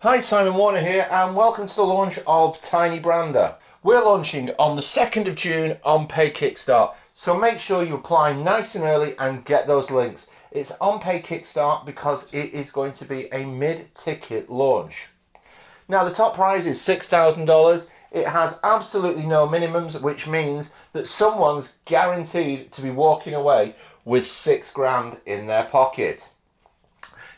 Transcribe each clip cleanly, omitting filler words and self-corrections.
Hi, Simon Warner here and welcome to the launch of Tiny Brander. We're launching on the 2nd of June on Pay Kickstart, so make sure you apply nice and early and get those links. It's on Pay Kickstart because it is going to be a mid-ticket launch. Now the top prize is $6,000. It has absolutely no minimums, which means that someone's guaranteed to be walking away with $6,000 in their pocket.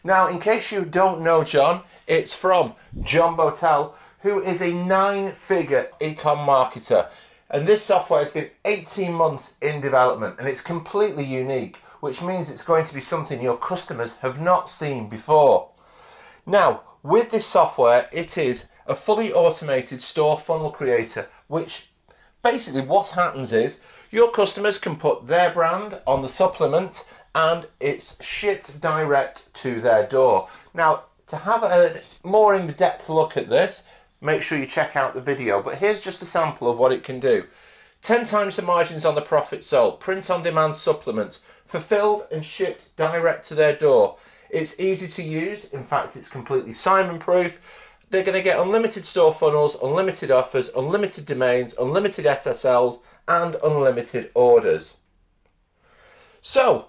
Now, in case you don't know John, it's from John Botel, who is a 9-figure eCom marketer. And this software has been 18 months in development and it's completely unique, which means it's going to be something your customers have not seen before. Now, with this software, it is a fully automated store funnel creator, which basically what happens is your customers can put their brand on the supplement and it's shipped direct to their door. Now, to have a more in-depth look at this, make sure you check out the video, but here's just a sample of what it can do. 10 times the margins on the profit sold, print-on-demand supplements, fulfilled and shipped direct to their door. It's easy to use, in fact it's completely Simon-proof. They're going to get unlimited store funnels, unlimited offers, unlimited domains, unlimited SSLs, and unlimited orders. So,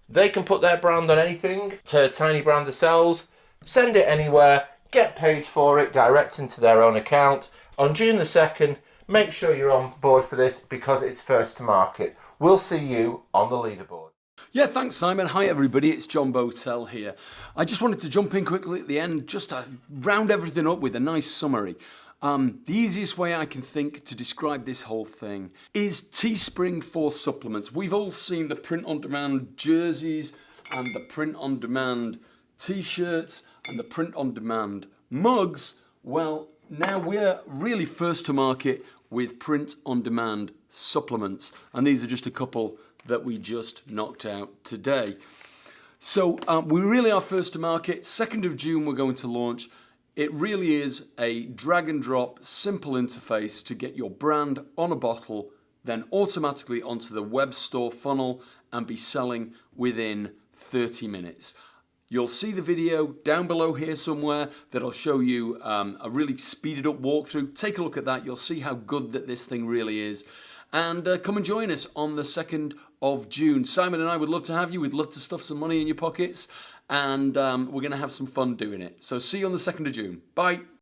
they can put their brand on anything to Tiny Brander sells, send it anywhere, get paid for it direct into their own account. On June the 2nd, make sure you're on board for this because it's first to market. We'll see you on the leaderboard. Yeah, thanks Simon. Hi everybody, it's John Botel here. I just wanted to jump in quickly at the end just to round everything up with a nice summary. The easiest way I can think to describe this whole thing is Teespring for supplements. We've all seen the print-on-demand jerseys and the print-on-demand t-shirts and the print-on-demand mugs. Well, now we're really first to market with print-on-demand supplements, and these are just a couple that we just knocked out today. So we really are first to market. 2nd of June we're going to launch. It really is a drag and drop simple interface to get your brand on a bottle, then automatically onto the web store funnel and be selling within 30 minutes. You'll see the video down below here somewhere that'll show you a really speeded up walkthrough. Take a look at that. You'll see how good that this thing really is. And come and join us on the 2nd of June. Simon and I would love to have you. We'd love to stuff some money in your pockets. And we're going to have some fun doing it. So see you on the 2nd of June. Bye.